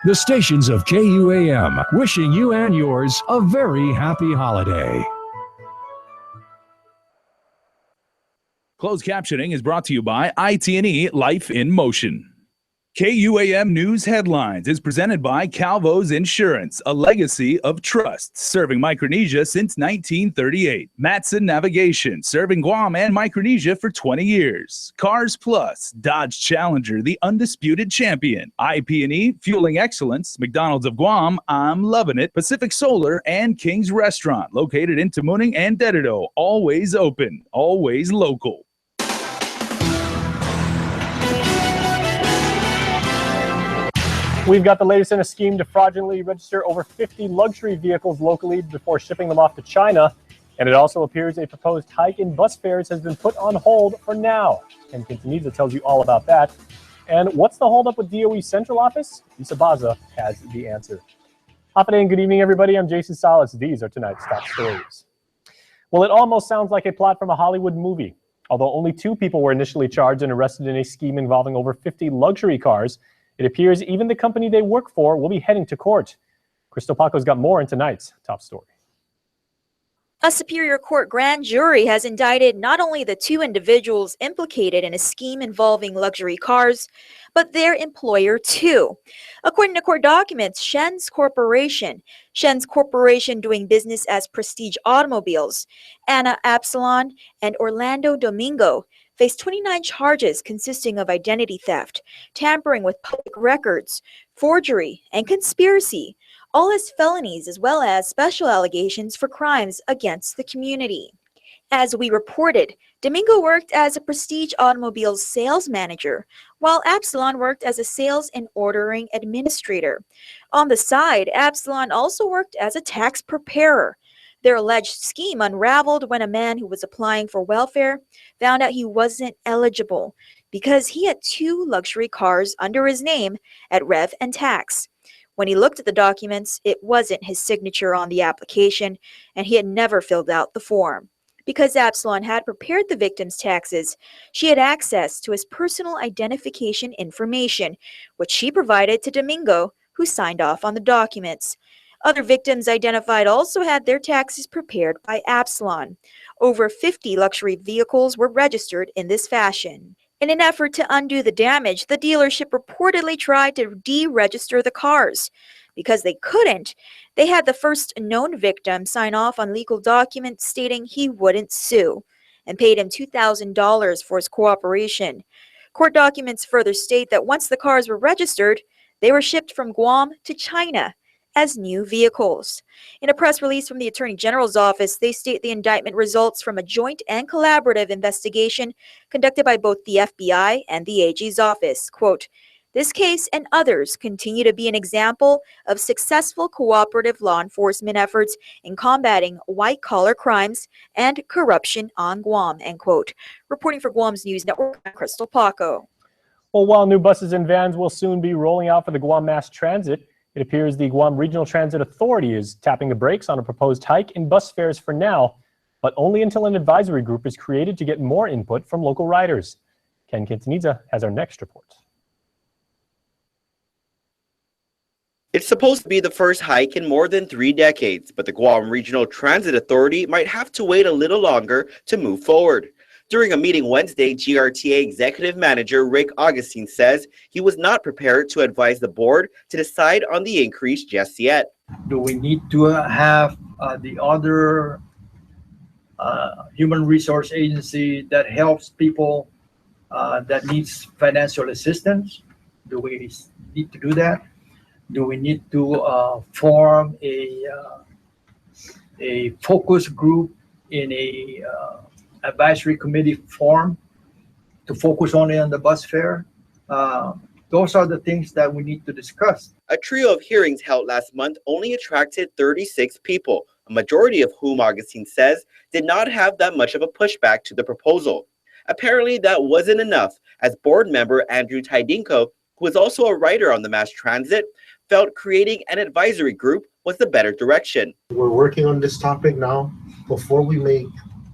The stations of KUAM, wishing you and yours a very happy holiday. Closed captioning is brought to you by IT&E Life in Motion. KUAM News Headlines is presented by Calvo's Insurance, a legacy of trust, serving Micronesia since 1938. Matson Navigation, serving Guam and Micronesia for 20 years. Cars Plus, Dodge Challenger, the undisputed champion. IP&E, fueling excellence. McDonald's of Guam, I'm loving it. Pacific Solar and King's Restaurant, located in Tamuning and Dededo. Always open, always local. We've got the latest in a scheme to fraudulently register over 50 luxury vehicles locally before shipping them off to China. And it also appears a proposed hike in bus fares has been put on hold for now. And Quintanilla tells you all about that. And what's the holdup with DOE Central Office? Lisa Baza has the answer. Hafa and good evening, everybody. I'm Jason Salas. These are tonight's top stories. Well, it almost sounds like a plot from a Hollywood movie. Although only 2 people were initially charged and arrested in a scheme involving over 50 luxury cars, it appears even the company they work for will be heading to court. Crystal Paco's got more in tonight's top story. A Superior Court grand jury has indicted not only the 2 individuals implicated in a scheme involving luxury cars, but their employer too. According to court documents, Shen's Corporation doing business as Prestige Automobiles, Anna Absalon, and Orlando Domingo, faced 29 charges consisting of identity theft, tampering with public records, forgery, and conspiracy, all as felonies as well as special allegations for crimes against the community. As we reported, Domingo worked as a Prestige Automobiles sales manager, while Absalon worked as a sales and ordering administrator. On the side, Absalon also worked as a tax preparer. Their alleged scheme unraveled when a man who was applying for welfare found out he wasn't eligible because he had 2 luxury cars under his name at Rev and Tax. When he looked at the documents, it wasn't his signature on the application, and he had never filled out the form. Because Absalon had prepared the victim's taxes, she had access to his personal identification information, which she provided to Domingo, who signed off on the documents. Other victims identified also had their taxes prepared by Absalon. Over 50 luxury vehicles were registered in this fashion. In an effort to undo the damage, the dealership reportedly tried to deregister the cars. Because they couldn't, they had the first known victim sign off on legal documents stating he wouldn't sue, and paid him $2,000 for his cooperation. Court documents further state that once the cars were registered, they were shipped from Guam to China as new vehicles. In a press release from the Attorney General's office, they state the indictment results from a joint and collaborative investigation conducted by both the FBI and the AG's office. Quote, "This case and others continue to be an example of successful cooperative law enforcement efforts in combating white-collar crimes and corruption on Guam," end quote. Reporting for Guam's News Network, I'm Crystal Paco. Well, while new buses and vans will soon be rolling out for the Guam Mass Transit, it appears the Guam Regional Transit Authority is tapping the brakes on a proposed hike in bus fares for now, but only until an advisory group is created to get more input from local riders. Ken Quintanilla has our next report. It's supposed to be the first hike in more than 3 decades, but the Guam Regional Transit Authority might have to wait a little longer to move forward. During a meeting Wednesday, GRTA Executive Manager Rick Augustine says he was not prepared to advise the board to decide on the increase just yet. Do we need to have the other human resource agency that helps people that needs financial assistance? Do we need to do that? Do we need to form a focus group in a advisory committee form to focus only on the bus fare? Those are the things that we need to discuss. A trio of hearings held last month only attracted 36 people, a majority of whom Augustine says did not have that much of a pushback to the proposal. Apparently that wasn't enough, as board member Andrew Tidinko, who is also a writer on the mass transit, felt creating an advisory group was the better direction. We're working on this topic now. Before we make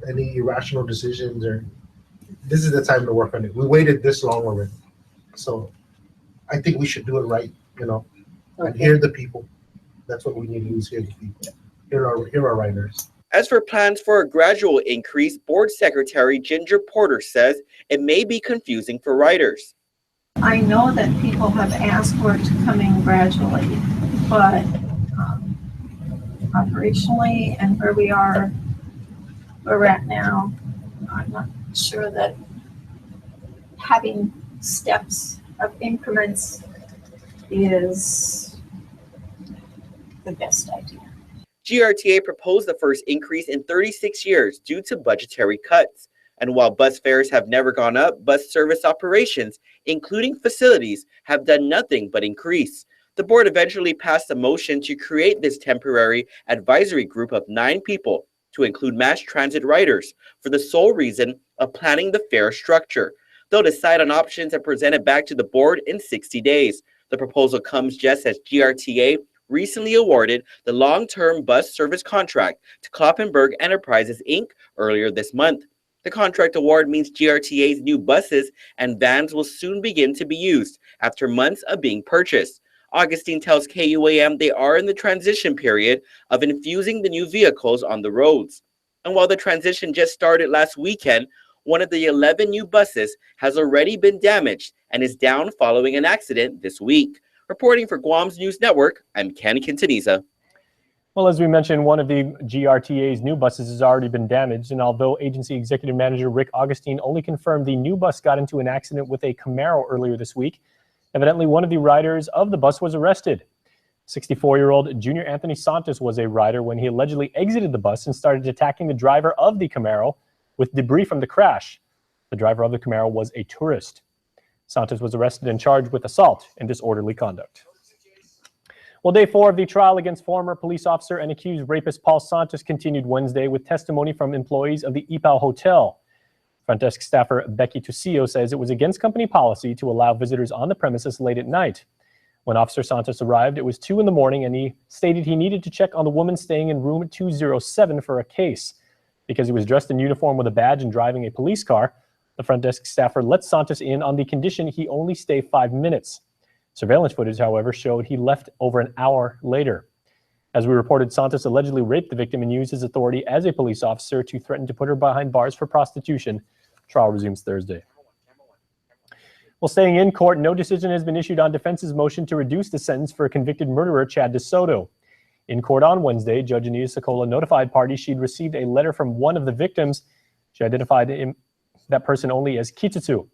any irrational decisions, or this is the time to work on it. We waited this long already, so I think we should do it right. and hear the people. That's what we need to do, is hear the people. Hear our riders. As for plans for a gradual increase, Board Secretary Ginger Porter says it may be confusing for riders. I know that people have asked for it to come in gradually, but operationally and where we're at now, I'm not sure that having steps of increments is the best idea. GRTA proposed the first increase in 36 years due to budgetary cuts. And while bus fares have never gone up, bus service operations, including facilities, have done nothing but increase. The board eventually passed a motion to create this temporary advisory group of 9 people to include mass transit riders for the sole reason of planning the fare structure. They'll decide on options and present it back to the board in 60 days. The proposal comes just as GRTA recently awarded the long-term bus service contract to Kloppenberg Enterprises, Inc. earlier this month. The contract award means GRTA's new buses and vans will soon begin to be used after months of being purchased. Augustine tells KUAM they are in the transition period of infusing the new vehicles on the roads. And while the transition just started last weekend, one of the 11 new buses has already been damaged and is down following an accident this week. Reporting for Guam's News Network, I'm Ken Quintaniza. Well, as we mentioned, one of the GRTA's new buses has already been damaged, and although Agency Executive Manager Rick Augustine only confirmed the new bus got into an accident with a Camaro earlier this week, evidently one of the riders of the bus was arrested. 64-year-old Junior Anthony Santos was a rider when he allegedly exited the bus and started attacking the driver of the Camaro with debris from the crash. The driver of the Camaro was a tourist. Santos was arrested and charged with assault and disorderly conduct. Well, day 4 of the trial against former police officer and accused rapist Paul Santos continued Wednesday with testimony from employees of the Ipao Hotel. Front desk staffer Becky Tusillo says it was against company policy to allow visitors on the premises late at night. When Officer Santos arrived, it was 2 in the morning, and he stated he needed to check on the woman staying in room 207 for a case. Because he was dressed in uniform with a badge and driving a police car, the front desk staffer let Santos in on the condition he only stay 5 minutes. Surveillance footage, however, showed he left over an hour later. As we reported, Santos allegedly raped the victim and used his authority as a police officer to threaten to put her behind bars for prostitution. Trial resumes Thursday. Well, staying in court, no decision has been issued on defense's motion to reduce the sentence for convicted murderer Chad DeSoto. In court on Wednesday, Judge Anita Socola notified parties she'd received a letter from one of the victims. She identified that person only as Kitsutsu.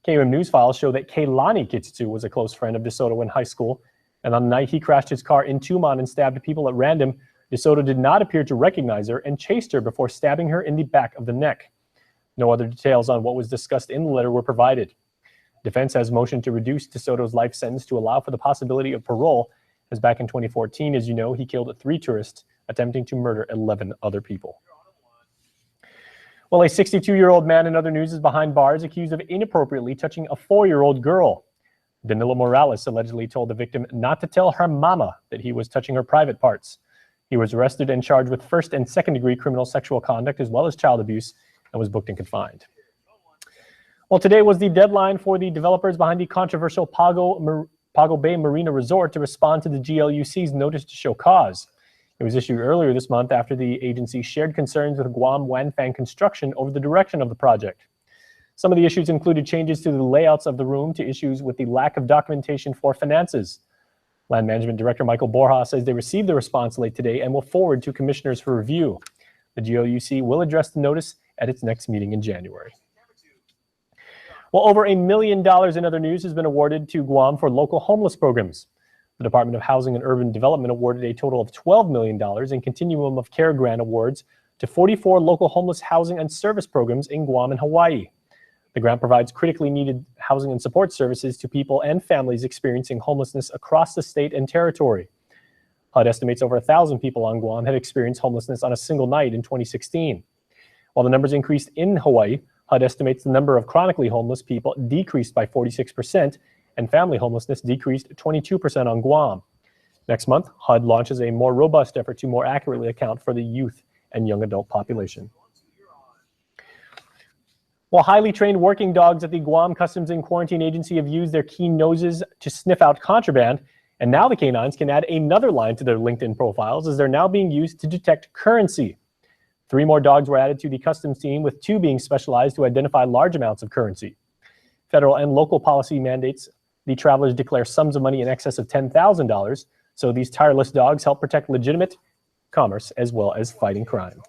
KUAM News files show that Keilani Kitsutsu was a close friend of DeSoto in high school, and on the night he crashed his car in Tumon and stabbed people at random, DeSoto did not appear to recognize her and chased her before stabbing her in the back of the neck. No other details on what was discussed in the letter were provided. Defense has motioned to reduce DeSoto's life sentence to allow for the possibility of parole, as back in 2014, as you know, he killed 3 tourists attempting to murder 11 other people. Well, a 62-year-old man in other news is behind bars accused of inappropriately touching a 4-year-old girl. Danilo Morales allegedly told the victim not to tell her mama that he was touching her private parts. He was arrested and charged with 1st and 2nd degree criminal sexual conduct as well as child abuse and was booked and confined. Well, today was the deadline for the developers behind the controversial Pago Bay Marina Resort to respond to the GLUC's notice to show cause. It was issued earlier this month after the agency shared concerns with Guam Wanfang Construction over the direction of the project. Some of the issues included changes to the layouts of the room to issues with the lack of documentation for finances. Land Management Director Michael Borja says they received the response late today and will forward to commissioners for review. The GLUC will address the notice at its next meeting in January. Well, over $1 million in other news has been awarded to Guam for local homeless programs. The Department of Housing and Urban Development awarded a total of $12 million in Continuum of Care grant awards to 44 local homeless housing and service programs in Guam and Hawaii. The grant provides critically needed housing and support services to people and families experiencing homelessness across the state and territory. HUD estimates over 1,000 people on Guam had experienced homelessness on a single night in 2016. While the numbers increased in Hawaii, HUD estimates the number of chronically homeless people decreased by 46%, and family homelessness decreased 22% on Guam. Next month, HUD launches a more robust effort to more accurately account for the youth and young adult population. While highly trained working dogs at the Guam Customs and Quarantine Agency have used their keen noses to sniff out contraband, And now the canines can add another line to their LinkedIn profiles, as they're now being used to detect currency. 3 more dogs were added to the customs team, with 2 being specialized to identify large amounts of currency. Federal and local policy mandates the travelers declare sums of money in excess of $10,000, so these tireless dogs help protect legitimate commerce as well as fighting crime.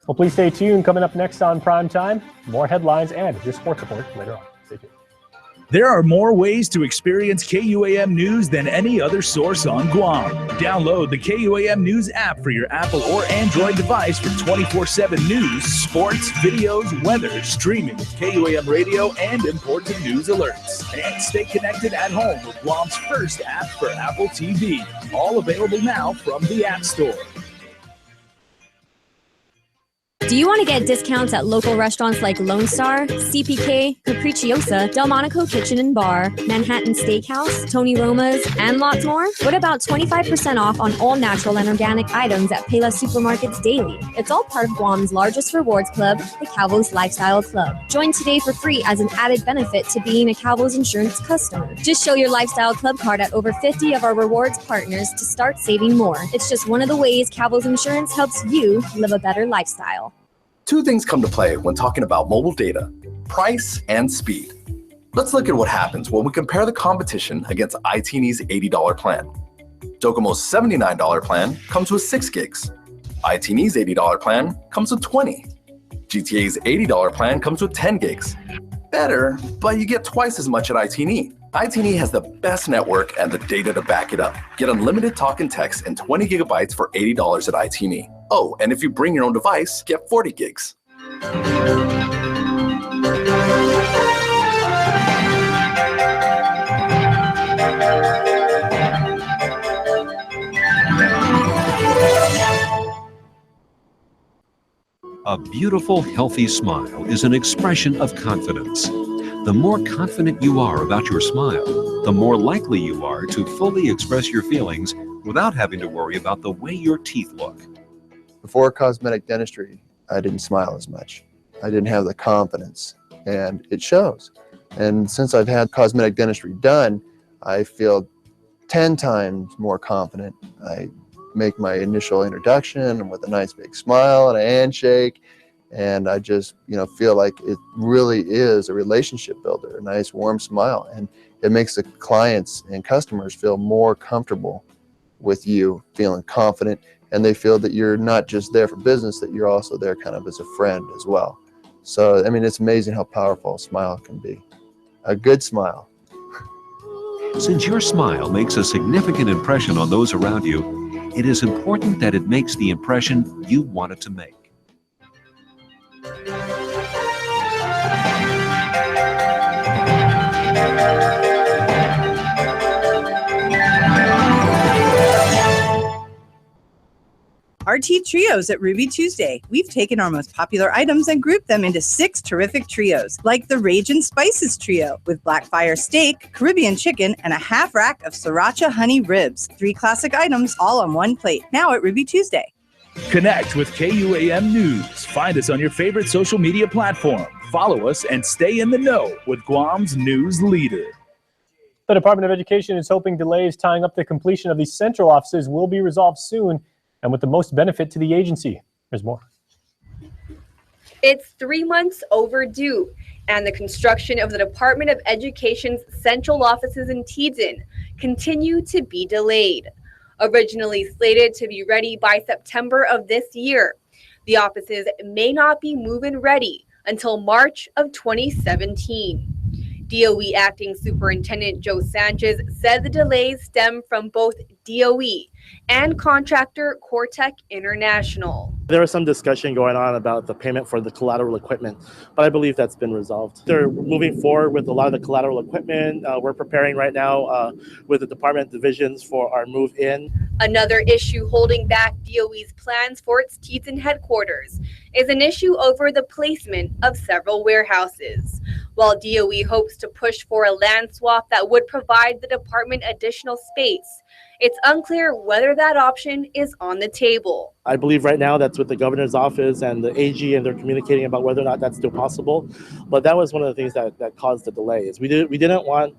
Well, please stay tuned. Coming up next on Prime Time, more headlines and your sports report later on. Stay tuned. There are more ways to experience KUAM News than any other source on Guam. Download the KUAM News app for your Apple or Android device for 24/7 news, sports, videos, weather, streaming with KUAM radio, and important news alerts. And stay connected at home with Guam's first app for Apple TV. All available now from the App Store. Do you want to get discounts at local restaurants like Lone Star, CPK, Capricciosa, Delmonico Kitchen and Bar, Manhattan Steakhouse, Tony Roma's, and lots more? What about 25% off on all natural and organic items at Payless Supermarkets daily? It's all part of Guam's largest rewards club, the Calvo's Lifestyle Club. Join today for free as an added benefit to being a Calvo's Insurance customer. Just show your Lifestyle Club card at over 50 of our rewards partners to start saving more. It's just one of the ways Calvo's Insurance helps you live a better lifestyle. 2 things come to play when talking about mobile data: price and speed. Let's look at what happens when we compare the competition against IT&E's $80 plan. Docomo's $79 plan comes with 6 gigs. IT&E's $80 plan comes with 20. GTA's $80 plan comes with 10 gigs. Better, but you get twice as much at IT&E. IT&E has the best network and the data to back it up. Get unlimited talk and text and 20 gigabytes for $80 at IT&E. Oh, and if you bring your own device, get 40 gigs. A beautiful, healthy smile is an expression of confidence. The more confident you are about your smile, the more likely you are to fully express your feelings without having to worry about the way your teeth look. Before cosmetic dentistry, I didn't smile as much. I didn't have the confidence, and it shows. And since I've had cosmetic dentistry done, I feel 10 times more confident. I make my initial introduction with a nice big smile and a handshake, and I just, feel like it really is a relationship builder, a nice warm smile, and it makes the clients and customers feel more comfortable with you, feeling confident, and they feel that you're not just there for business, that you're also there kind of as a friend as well. So, it's amazing how powerful a smile can be. A good smile. Since your smile makes a significant impression on those around you, it is important that it makes the impression you want it to make. RT Trios at Ruby Tuesday. We've taken our most popular items and grouped them into 6 terrific trios, like the Rage and Spices Trio, with Blackfire Steak, Caribbean Chicken, and a half rack of Sriracha Honey Ribs. 3 classic items all on one plate, now at Ruby Tuesday. Connect with KUAM News. Find us on your favorite social media platform. Follow us and stay in the know with Guam's news leader. The Department of Education is hoping delays tying up the completion of the central offices will be resolved soon and with the most benefit to the agency. There's more. It's 3 months overdue, and the construction of the Department of Education's central offices in Teedzin continue to be delayed. Originally slated to be ready by September of this year, the offices may not be move-in ready until March of 2017. DOE Acting Superintendent Joe Sanchez said the delays stem from both DOE and contractor Cortec International. There was some discussion going on about the payment for the collateral equipment, but I believe that's been resolved. They're moving forward with a lot of the collateral equipment. We're preparing right now with the department divisions for our move in. Another issue holding back DOE's plans for its Teedzin headquarters is an issue over the placement of several warehouses. While DOE hopes to push for a land swap that would provide the department additional space, it's unclear whether that option is on the table. I believe right now that's with the governor's office and the AG, and they're communicating about whether or not that's still possible. But that was one of the things that caused the delays. We didn't want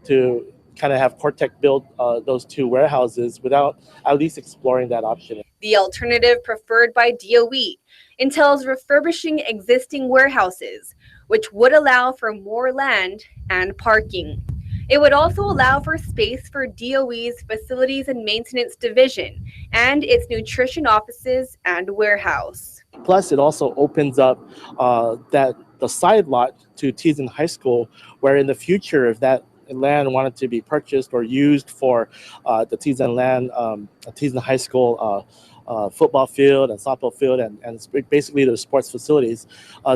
to kind of have Cortec build those two warehouses without at least exploring that option. The alternative preferred by DOE entails refurbishing existing warehouses, which would allow for more land and parking. It would also allow for space for DOE's Facilities and Maintenance Division and its nutrition offices and warehouse. Plus, it also opens up the side lot to Teason High School, where in the future, if that land wanted to be purchased or used for the Teason High School football field and softball field and basically the sports facilities,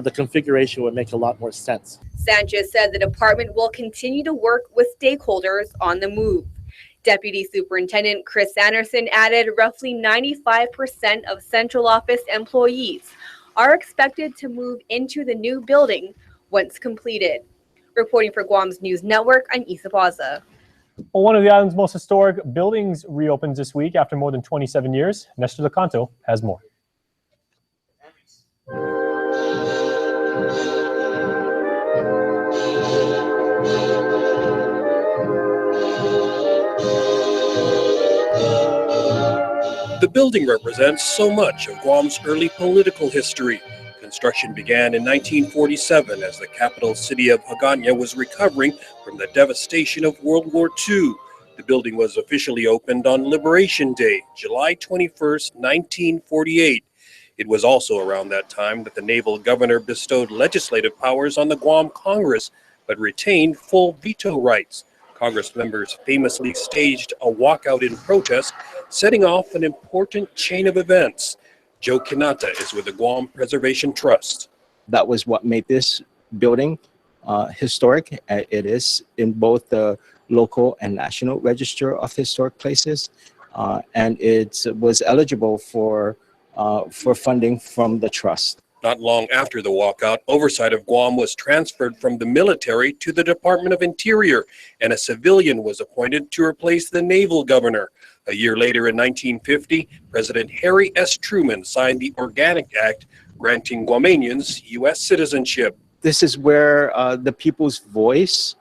the configuration would make a lot more sense. Sanchez said the department will continue to work with stakeholders on the move. Deputy Superintendent Chris Anderson added roughly 95% of central office employees are expected to move into the new building once completed. Reporting for Guam's News Network, I'm Isa Baza. Well, one of the island's most historic buildings reopens this week after more than 27 years. Nestor Lecanto has more. The building represents so much of Guam's early political history. Construction began in 1947 as the capital city of Hagåtña was recovering from the devastation of World War II. The building was officially opened on Liberation Day, July 21st, 1948. It was also around that time that the naval governor bestowed legislative powers on the Guam Congress, but retained full veto rights. Congress members famously staged a walkout in protest, setting off an important chain of events. Joe Kinata is with the Guam Preservation Trust. That was what made this building historic. It is in both the local and national register of historic places, and it was eligible for funding from the trust. Not long after the walkout, oversight of Guam was transferred from the military to the Department of Interior, and a civilian was appointed to replace the naval governor. A year later, in 1950, President Harry S. Truman signed the Organic Act, granting Guamanians U.S. citizenship. This is where the people's voice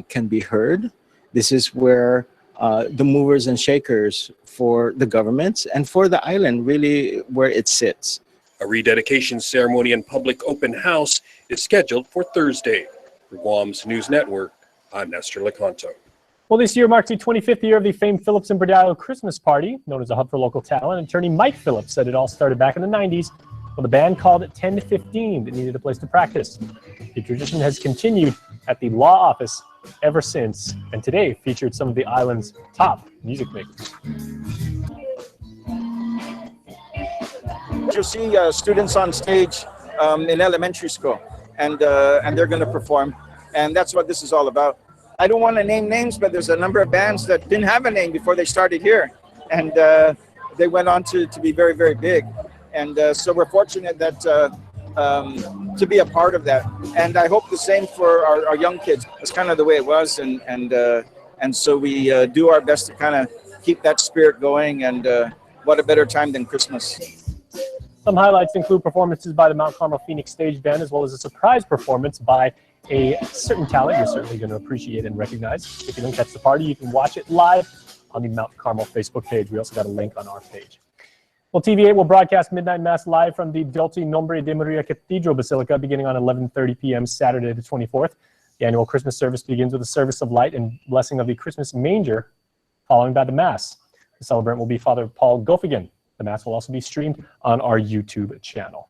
can be heard. This is where the movers and shakers for the governments and for the island, really where it sits. A rededication ceremony and public open house is scheduled for Thursday. For Guam's News Network, I'm Nestor Lecanto. Well, this year marks the 25th year of the famed Phillips and Bradallo Christmas Party, known as a hub for local talent. Attorney Mike Phillips said it all started back in the 90s when the band called it 10 to 15 that needed a place to practice. The tradition has continued at the law office ever since, and today featured some of the island's top music makers. You'll see students on stage in elementary school, and they're going to perform, and that's what this is all about. I don't want to name names, but there's a number of bands that didn't have a name before they started here, and they went on to be very, very big. And so we're fortunate that to be a part of that. And I hope the same for our young kids. That's kind of the way it was, and so we do our best to kind of keep that spirit going. And what a better time than Christmas. Some highlights include performances by the Mount Carmel Phoenix Stage Band, as well as a surprise performance by a certain talent you're certainly going to appreciate and recognize. If you don't catch the party, you can watch it live on the Mount Carmel Facebook page. We also got a link on our page. Well, TV8 will broadcast Midnight Mass live from the Dulce Nombre de Maria Cathedral Basilica beginning on 11:30 p.m. Saturday the 24th. The annual Christmas service begins with a service of light and blessing of the Christmas manger, following by the Mass. The celebrant will be Father Paul Gofigan. The Mass will also be streamed on our YouTube channel.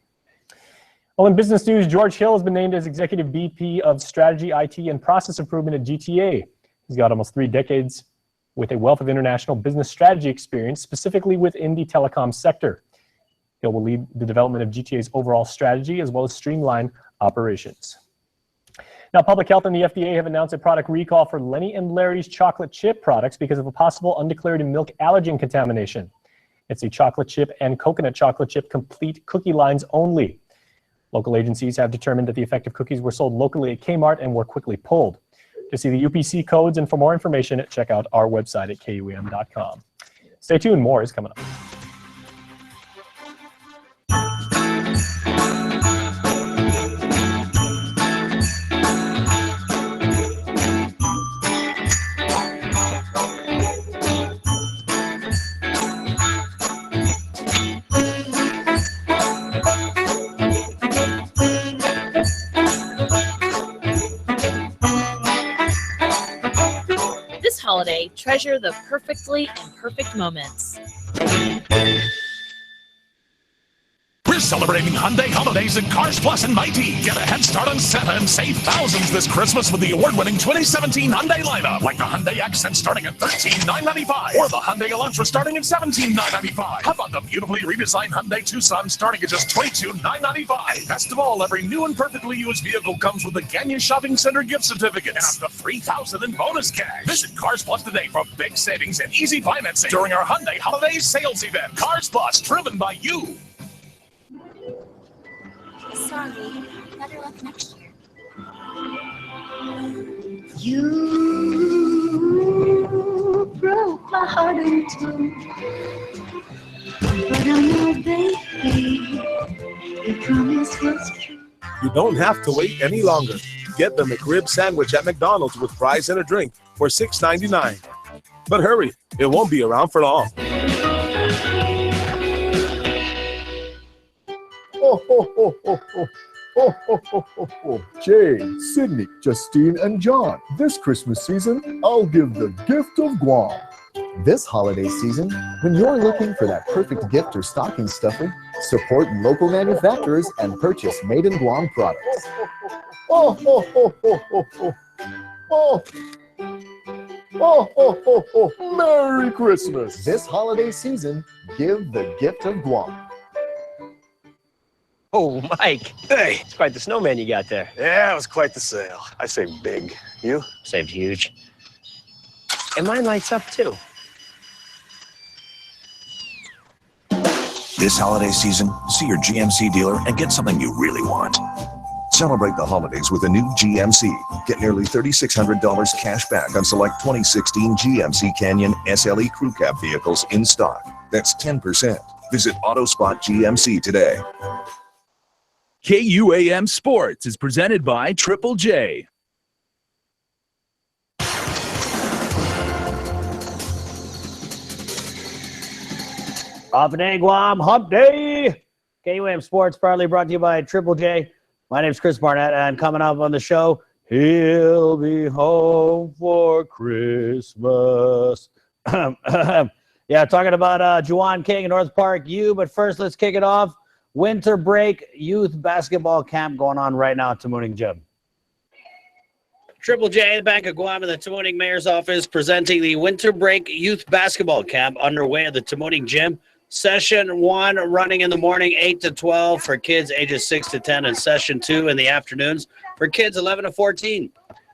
Well, in business news, George Hill has been named as Executive VP of Strategy, IT, and Process Improvement at GTA. He's got almost 3 decades with a wealth of international business strategy experience, specifically within the telecom sector. Hill will lead the development of GTA's overall strategy as well as streamline operations. Now, Public Health and the FDA have announced a product recall for Lenny and Larry's chocolate chip products because of a possible undeclared milk allergen contamination. It's the chocolate chip and coconut chocolate chip complete cookie lines only. Local agencies have determined that the affected cookies were sold locally at Kmart and were quickly pulled. To see the UPC codes and for more information, check out our website at KUAM.com. Stay tuned, more is coming up. holiday, treasure the perfectly imperfect moments. We're celebrating Hyundai holidays at Cars Plus and Mighty. Get a head start on Santa and save thousands this Christmas with the award-winning 2017 Hyundai lineup, like the Hyundai Accent starting at $13,995 or the Hyundai Elantra starting at $17,995. How about the beautifully redesigned Hyundai Tucson starting at just $22,995? Best of all, every new and perfectly used vehicle comes with a Canyon Shopping Center gift certificate and up to $3,000 in bonus cash. Visit Cars Plus today for big savings and easy financing during our Hyundai Holiday Sales Event. Cars Plus, driven by you. Sorry, better luck next year. You broke my heart in two, but I'm your baby. Your promise was true. You don't have to wait any longer. Get the McRib sandwich at McDonald's with fries and a drink for $6.99. But hurry, it won't be around for long. Ho, ho, ho, ho, ho. Ho, ho, ho, ho, ho. Jane, Sydney, Justine, and John. This Christmas season, I'll give the gift of Guam. This holiday season, when you're looking for that perfect gift or stocking stuffer, support local manufacturers and purchase Made in Guam products. Oh, ho, ho, ho, ho, ho. Oh. Oh, ho, ho, ho. Merry Christmas. This holiday season, give the gift of Guam. Oh, Mike. Hey. It's quite the snowman you got there. Yeah, it was quite the sale. I saved big. You? Saved huge. And mine lights up, too. This holiday season, see your GMC dealer and get something you really want. Celebrate the holidays with a new GMC. Get nearly $3,600 cash back on select 2016 GMC Canyon SLE Crew Cab vehicles in stock. That's 10%. Visit AutoSpot GMC today. KUAM Sports is presented by Triple J. Up and Guam Hump Day. KUAM Sports proudly brought to you by Triple J. My name's Chris Barnett, and coming up on the show, he'll be home for Christmas. Yeah, talking about Juwan King in North Park U, but first let's kick it off. Winter break youth basketball camp going on right now at Tamuning Gym. Triple J, the Bank of Guam, and the Tamuning Mayor's Office presenting the Winter Break Youth Basketball Camp underway at the Tamuning Gym. Session 1 running in the morning, 8 to 12 for kids ages 6 to 10, and Session 2 in the afternoons for kids 11 to 14.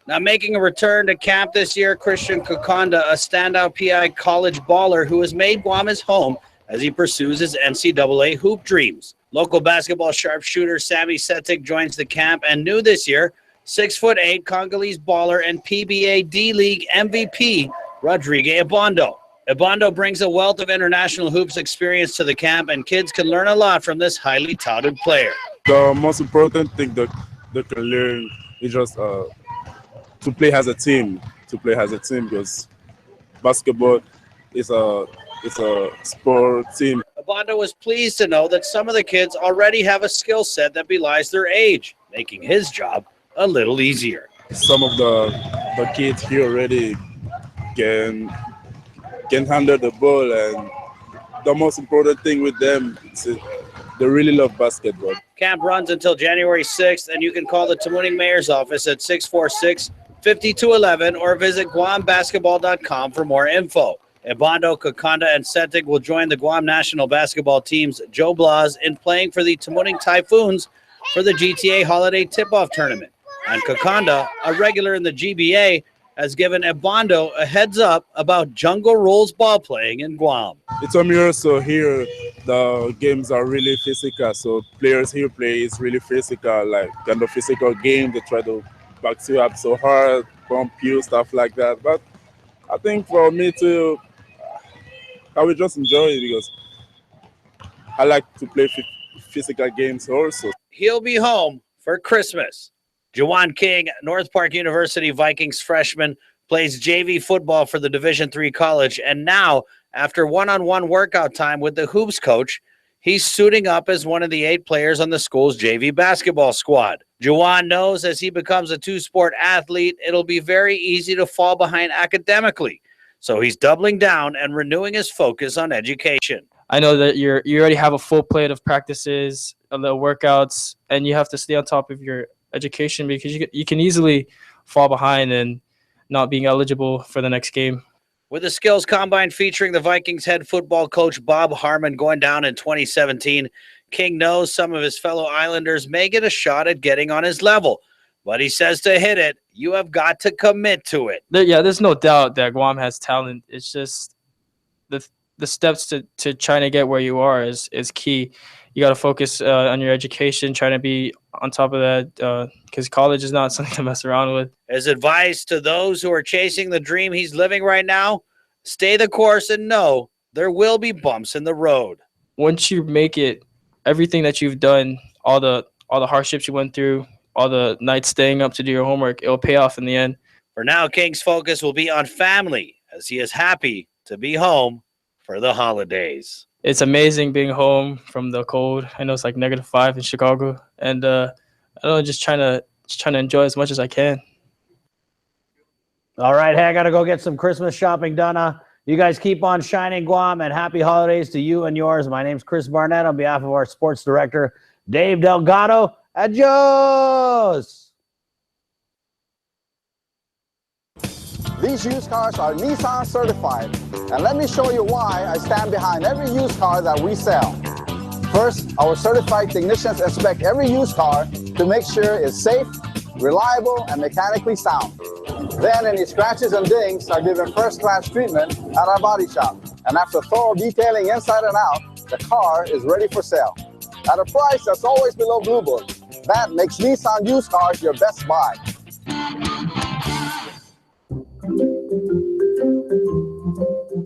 Now making a return to camp this year, Christian Kukonda, a standout PI college baller who has made Guam his home as he pursues his NCAA hoop dreams. Local basketball sharpshooter Sammy Setic joins the camp, and new this year, 6'8" Congolese baller and PBA D-League MVP Rodrigue Ebondo. Ebondo brings a wealth of international hoops experience to the camp, and kids can learn a lot from this highly touted player. The most important thing that they can learn is just to play as a team. Because basketball is a sport team. Ebondo was pleased to know that some of the kids already have a skill set that belies their age, making his job a little easier. Some of the kids here already can handle the ball, and the most important thing with them is they really love basketball. Camp runs until January 6th, and you can call the Tamuning Mayor's Office at 646-5211 or visit guambasketball.com for more info. Ebondo, Kukonda, and Setic will join the Guam national basketball team's Joe Blas in playing for the Tamuning Typhoons for the GTA Holiday Tip-Off Tournament. And Kukonda, a regular in the GBA, has given Ebondo a heads up about jungle rules ball playing in Guam. It's a mirror, so here the games are really physical. So players here play is really physical, like kind of physical game. They try to box you up so hard, bump you, stuff like that. But I think for me too, I will just enjoy it because I like to play physical games also. He'll be home for Christmas. Juwan King, North Park University Vikings freshman, plays JV football for the Division III college, and now, after one-on-one workout time with the hoops coach, he's suiting up as one of the 8 players on the school's JV basketball squad. Juwan knows as he becomes a two-sport athlete, it'll be very easy to fall behind academically. So he's doubling down and renewing his focus on education. I know that you already have a full plate of practices, the workouts, and you have to stay on top of your education because you can easily fall behind and not being eligible for the next game. With the skills combine featuring the Vikings head football coach Bob Harmon going down in 2017, King knows some of his fellow Islanders may get a shot at getting on his level. But he says to hit it, you have got to commit to it. There's no doubt that Guam has talent. It's just the steps to trying to get where you are is key. You got to focus on your education, trying to be on top of that because college is not something to mess around with. His advice to those who are chasing the dream he's living right now, stay the course and know there will be bumps in the road. Once you make it, everything that you've done, all the hardships you went through, all the nights staying up to do your homework, it'll pay off in the end. For now, King's focus will be on family as he is happy to be home for the holidays. It's amazing being home from the cold. I know it's like -5 in Chicago, and I don't know, just trying to enjoy as much as I can. All right, hey, I gotta go get some Christmas shopping done. You guys keep on shining, Guam, and happy holidays to you and yours. My name's Chris Barnett on behalf of our sports director, Dave Delgado. Adios! These used cars are Nissan certified, and let me show you why I stand behind every used car that we sell. First, our certified technicians inspect every used car to make sure it's safe, reliable, and mechanically sound. Then any scratches and dings are given first-class treatment at our body shop. And after thorough detailing inside and out, the car is ready for sale. At a price that's always below Blue Book. That makes Nissan used cars your best buy.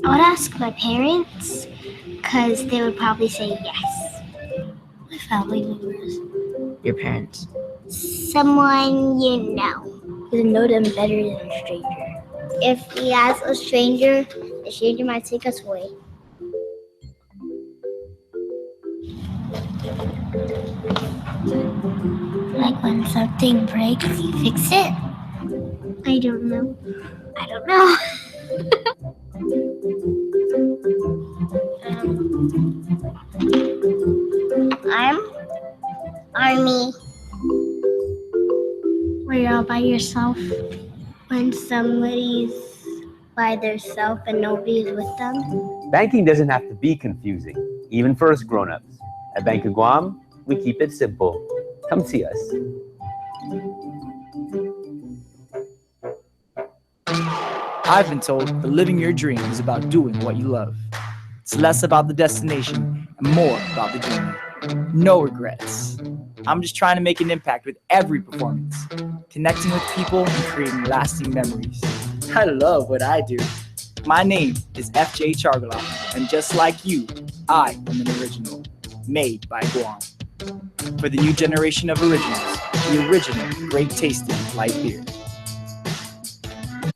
I would ask my parents because they would probably say yes. My family members. Your parents. Someone you know. You know them better than a stranger. If we ask a stranger, the stranger might take us away. Like when something breaks, you fix it? I don't know. I don't know. I'm Army. Where you're all by yourself. When somebody's by themselves and nobody's with them. Banking doesn't have to be confusing, even for us grown-ups. At Bank of Guam, we keep it simple. Come see us. I've been told that living your dream is about doing what you love. It's less about the destination and more about the journey. No regrets. I'm just trying to make an impact with every performance, connecting with people and creating lasting memories. I love what I do. My name is FJ Chargala, and just like you, I am an original, made by Guam. For the new generation of originals, the original great tasting light beer.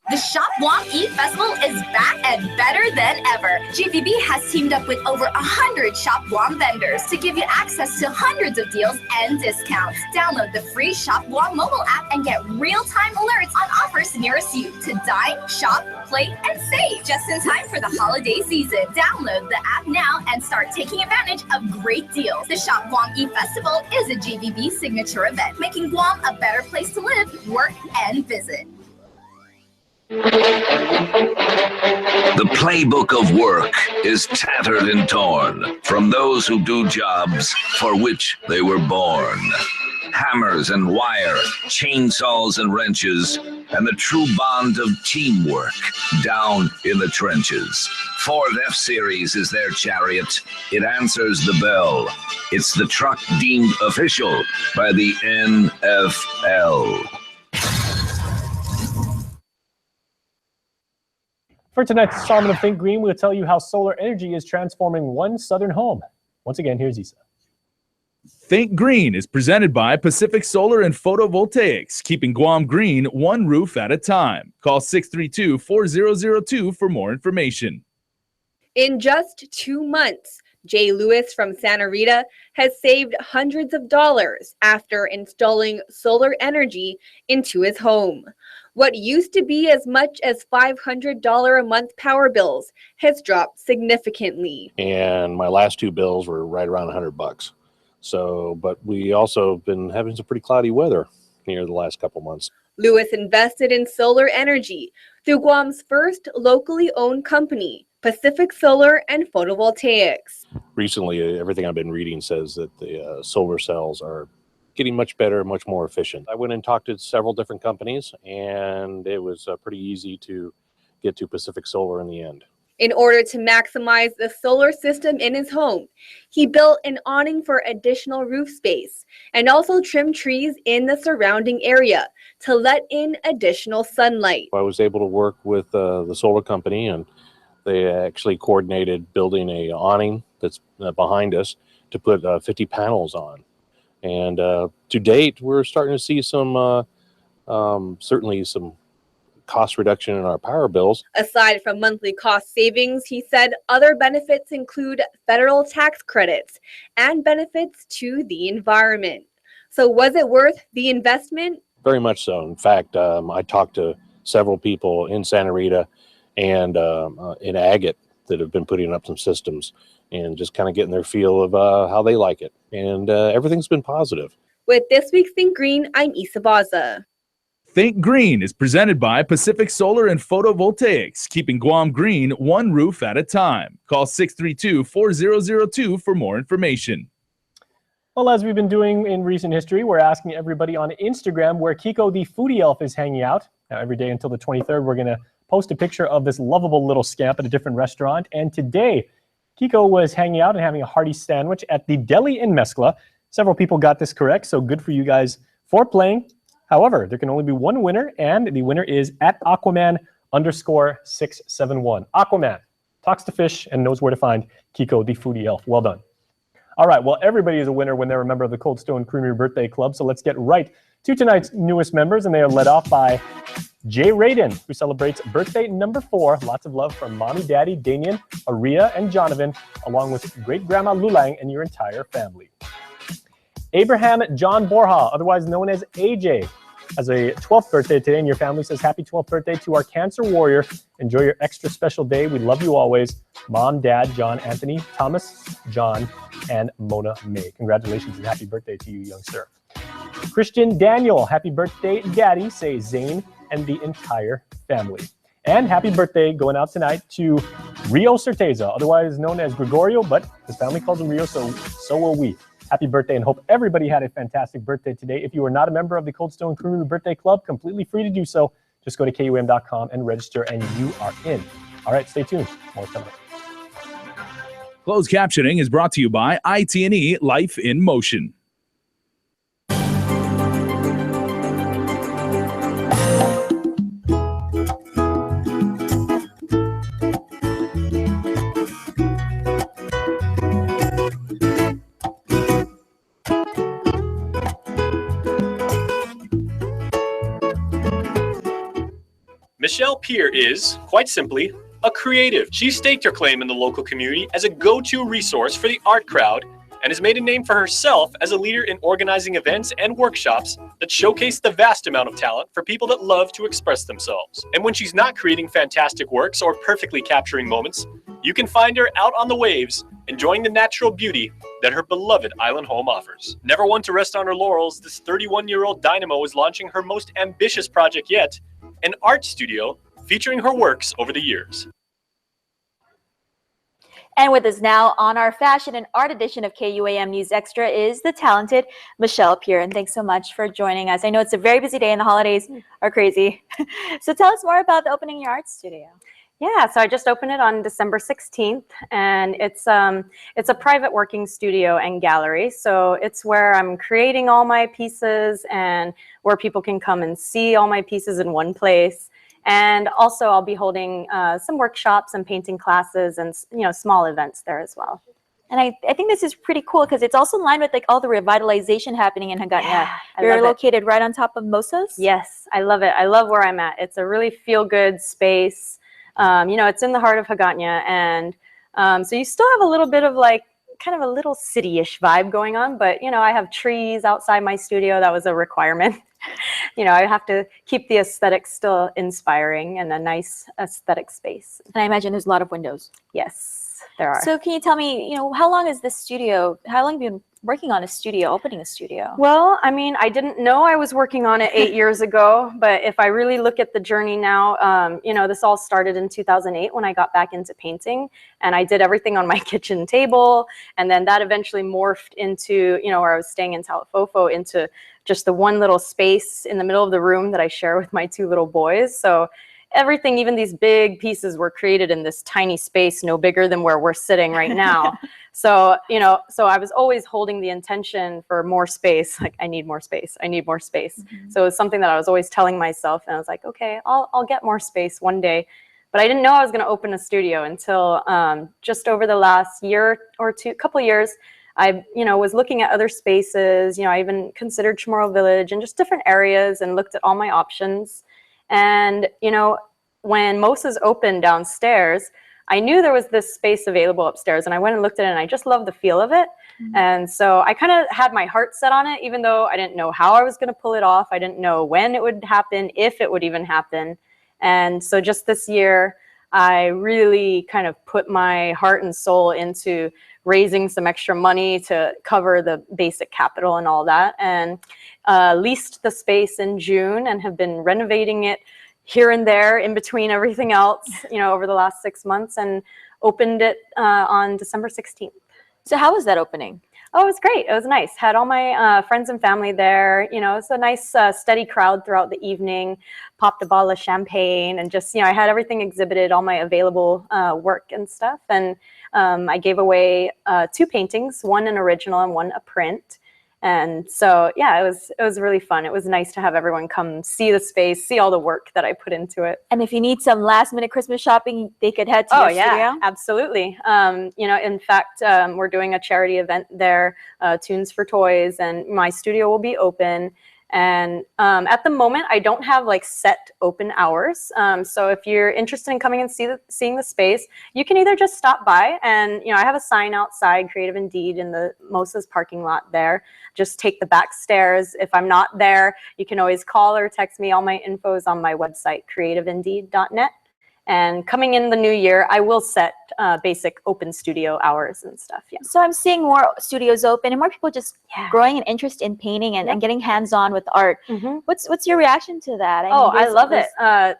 The Shop Guam E-Festival is back and better than ever. GVB has teamed up with over 100 Shop Guam vendors to give you access to hundreds of deals and discounts. Download the free Shop Guam mobile app and get real-time alerts on offers nearest you to dine, shop, play, and save. Just in time for the holiday season. Download the app now and start taking advantage of great deals. The Shop Guam E-Festival is a GVB signature event, making Guam a better place to live, work, and visit. The playbook of work is tattered and torn from those who do jobs for which they were born. Hammers and wire, chainsaws and wrenches, and the true bond of teamwork down in the trenches. Ford F-Series is their chariot. It answers the bell. It's the truck deemed official by the NFL. For tonight's installment of Think Green, we'll tell you how solar energy is transforming one southern home. Once again, here's Isa. Think Green is presented by Pacific Solar and Photovoltaics, keeping Guam green one roof at a time. Call 632-4002 for more information. In just 2 months, Jay Lewis from Santa Rita has saved hundreds of dollars after installing solar energy into his home. What used to be as much as $500 a month power bills has dropped significantly. And my last two bills were right around $100. So, but we also been having some pretty cloudy weather here the last couple months. Lewis invested in solar energy through Guam's first locally owned company, Pacific Solar and Photovoltaics. Recently, everything I've been reading says that the solar cells are getting much better, much more efficient. I went and talked to several different companies, and it was pretty easy to get to Pacific Solar in the end. In order to maximize the solar system in his home, he built an awning for additional roof space and also trimmed trees in the surrounding area to let in additional sunlight. I was able to work with the solar company, and they actually coordinated building a awning that's behind us to put 50 panels on. And to date, we're starting to see some, certainly some cost reduction in our power bills. Aside from monthly cost savings, he said other benefits include federal tax credits and benefits to the environment. So was it worth the investment? Very much so. In fact, I talked to several people in Santa Rita and in Agate that have been putting up some systems and just kind of getting their feel of how they like it. And everything's been positive. With this week's Think Green, I'm Isa Baza. Think Green is presented by Pacific Solar and Photovoltaics, keeping Guam green one roof at a time. Call 632-4002 for more information. Well, as we've been doing in recent history, we're asking everybody on Instagram where Kiko the Foodie Elf is hanging out. Now, every day until the 23rd, we're going to post a picture of this lovable little scamp at a different restaurant. And today, Kiko was hanging out and having a hearty sandwich at the deli in Mescla. Several people got this correct, so good for you guys for playing. However, there can only be one winner, and the winner is at Aquaman_671. Aquaman talks to fish and knows where to find Kiko the Foodie Elf. Well done. All right, well, everybody is a winner when they're a member of the Cold Stone Creamery Birthday Club, so let's get right to tonight's newest members, and they are led off by Jay Radin, who celebrates birthday number 4. Lots of love from Mommy, Daddy, Damien, Aria, and Jonovan, along with great-grandma Lulang and your entire family. Abraham John Borja, otherwise known as AJ, has a 12th birthday today, and your family says happy 12th birthday to our cancer warrior. Enjoy your extra special day. We love you always. Mom, Dad, John, Anthony, Thomas, John, and Mona May. Congratulations and happy birthday to you, young sir. Christian Daniel, happy birthday, Daddy, say Zane and the entire family. And happy birthday going out tonight to Rio Certeza, otherwise known as Gregorio, but his family calls him Rio, so will we. Happy birthday, and hope everybody had a fantastic birthday today. If you are not a member of the Cold Stone Creamery Birthday Club, completely free to do so. Just go to KUAM.com and register, and you are in. All right, stay tuned. More coming up. Closed captioning is brought to you by IT&E Life in Motion. Michelle Peer is, quite simply, a creative. She staked her claim in the local community as a go-to resource for the art crowd and has made a name for herself as a leader in organizing events and workshops that showcase the vast amount of talent for people that love to express themselves. And when she's not creating fantastic works or perfectly capturing moments, you can find her out on the waves, enjoying the natural beauty that her beloved island home offers. Never one to rest on her laurels, this 31-year-old dynamo is launching her most ambitious project yet, an art studio featuring her works over the years. And with us now on our fashion and art edition of KUAM News Extra is the talented Michelle Peer. And thanks so much for joining us. I know it's a very busy day and the holidays are crazy. So tell us more about the opening of your art studio. Yeah, so I just opened it on December 16th, and it's a private working studio and gallery. So it's where I'm creating all my pieces and where people can come and see all my pieces in one place. And also I'll be holding some workshops and painting classes and small events there as well. And I think this is pretty cool because it's also in line with like all the revitalization happening in Hagåtña. Yeah, You're located right on top of Mosas? Yes, I love it. I love where I'm at. It's a really feel-good space. It's in the heart of Hagåtña, and so you still have a little bit of like kind of a little city-ish vibe going on, but I have trees outside my studio. That was a requirement. you know, I have to keep the aesthetic still inspiring and a nice aesthetic space. And I imagine there's a lot of windows. Yes, there are. So can you tell me, you know, how long is this studio, how long have you been working on a studio, opening a studio? Well, I mean, I didn't know I was working on it 8 years ago, but if I really look at the journey now, you know, this all started in 2008 when I got back into painting, and I did everything on my kitchen table, and then that eventually morphed into, you know, where I was staying in Talifofo, into just the one little space in the middle of the room that I share with my 2 little boys. So everything, even these big pieces, were created in this tiny space, no bigger than where we're sitting right now. So, you know, so I was always holding the intention for more space. Like, I need more space. I need more space. So it's something that I was always telling myself. And I was like, okay, I'll get more space one day. But I didn't know I was going to open a studio until just over the last year or two, couple years. I, you know, was looking at other spaces. You know, I even considered Chamorro Village and just different areas and looked at all my options. And, you know, when Mosa's opened downstairs, I knew there was this space available upstairs, and I went and looked at it, and I just loved the feel of it. And so I kind of had my heart set on it, even though I didn't know how I was going to pull it off. I didn't know when it would happen, if it would even happen. And so just this year, I really kind of put my heart and soul into raising some extra money to cover the basic capital and all that, and leased the space in June and have been renovating it here and there in between everything else, you know, over the last 6 months, and opened it on December 16th. So how was that opening? Oh, it was great. It was nice. Had all my friends and family there. You know, it's a nice steady crowd throughout the evening. Popped a bottle of champagne, and just, you know, I had everything exhibited, all my available work and stuff. And I gave away 2 paintings, one an original and one a print. And so, yeah, it was really fun. It was nice to have everyone come see the space, see all the work that I put into it. And if you need some last minute Christmas shopping, they could head to your studio? Absolutely. You know, in fact, we're doing a charity event there, Tunes for Toys, and my studio will be open. And at the moment, I don't have like set open hours. So if you're interested in coming and seeing the space, you can either just stop by, and, you know, I have a sign outside, Creative Indeed, in the Mosa's parking lot there. Just take the back stairs. If I'm not there, you can always call or text me. All my info is on my website, creativeindeed.net. And coming in the new year, I will set basic open studio hours and stuff. Yeah. So I'm seeing more studios open and more people just growing an interest in painting and getting hands-on with art. What's your reaction to that? I love it.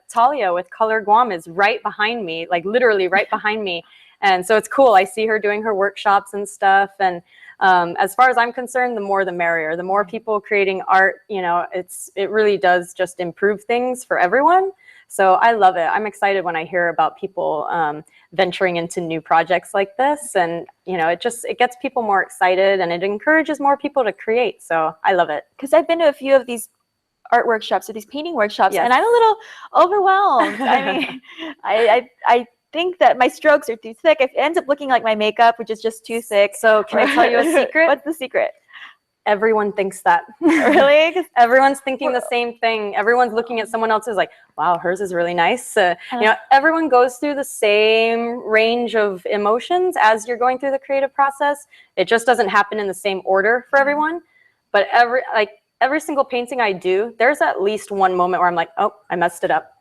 Talia with Color Guam is right behind me, like literally right behind me. And so it's cool. I see her doing her workshops and stuff. And as far as I'm concerned, the more the merrier. The more people creating art, you know, it really does just improve things for everyone. So I love it. I'm excited when I hear about people venturing into new projects like this, and, you know, it gets people more excited, and it encourages more people to create. So I love it. Because I've been to a few of these art workshops or these painting workshops, and I'm a little overwhelmed. I mean, I think that my strokes are too thick. It ends up looking like my makeup, which is just too thick. So can I tell you a secret? What's the secret? Everyone thinks that. Really? Everyone's thinking the same thing. Everyone's looking at someone else's like, wow, hers is really nice. You know, everyone goes through the same range of emotions as you're going through the creative process. It just doesn't happen in the same order for everyone. But every single painting I do, there's at least one moment where I'm like, oh, I messed it up.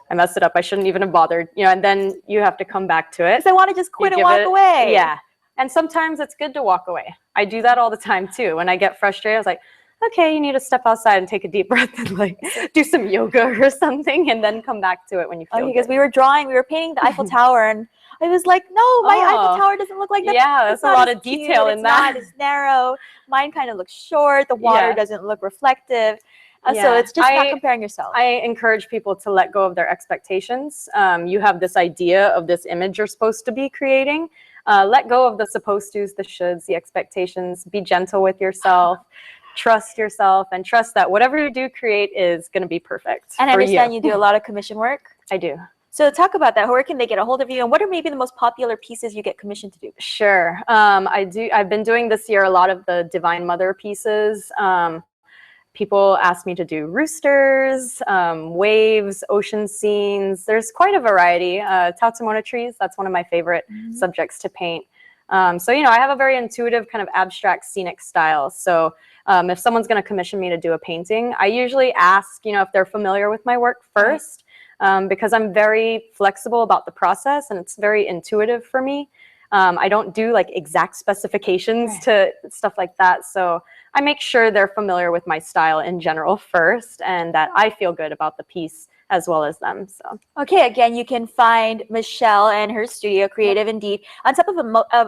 I shouldn't even have bothered. You know, and then you have to come back to it. Because I want to just quit and walk away. Yeah. And sometimes it's good to walk away. I do that all the time too. When I get frustrated, I was like, okay, you need to step outside and take a deep breath and like do some yoga or something, and then come back to it when you feel because good. we were painting the Eiffel Tower, and I was like, no, my Eiffel Tower doesn't look like that. Yeah, there's a lot of detail in that. It's narrow. Mine kind of looks short. The water doesn't look reflective. So it's just not comparing yourself. I encourage people to let go of their expectations. You have this idea of this image you're supposed to be creating. Let go of the supposed tos, the shoulds, the expectations. Be gentle with yourself. Trust yourself, and trust that whatever you do create is going to be perfect. And I understand you do a lot of commission work. I do. So talk about that. Where can they get a hold of you, and what are maybe the most popular pieces you get commissioned to do? Sure. I've been doing this year a lot of the Divine Mother pieces. People ask me to do roosters, waves, ocean scenes. There's quite a variety. Tautomona trees, that's one of my favorite subjects to paint. So, you know, I have a very intuitive kind of abstract scenic style. So If someone's going to commission me to do a painting, I usually ask, if they're familiar with my work first, because I'm very flexible about the process and it's very intuitive for me. I don't do like exact specifications to stuff like that. So I make sure they're familiar with my style in general first and that I feel good about the piece as well as them. So Okay, again, you can find Michelle and her studio, Creative Indeed, on top of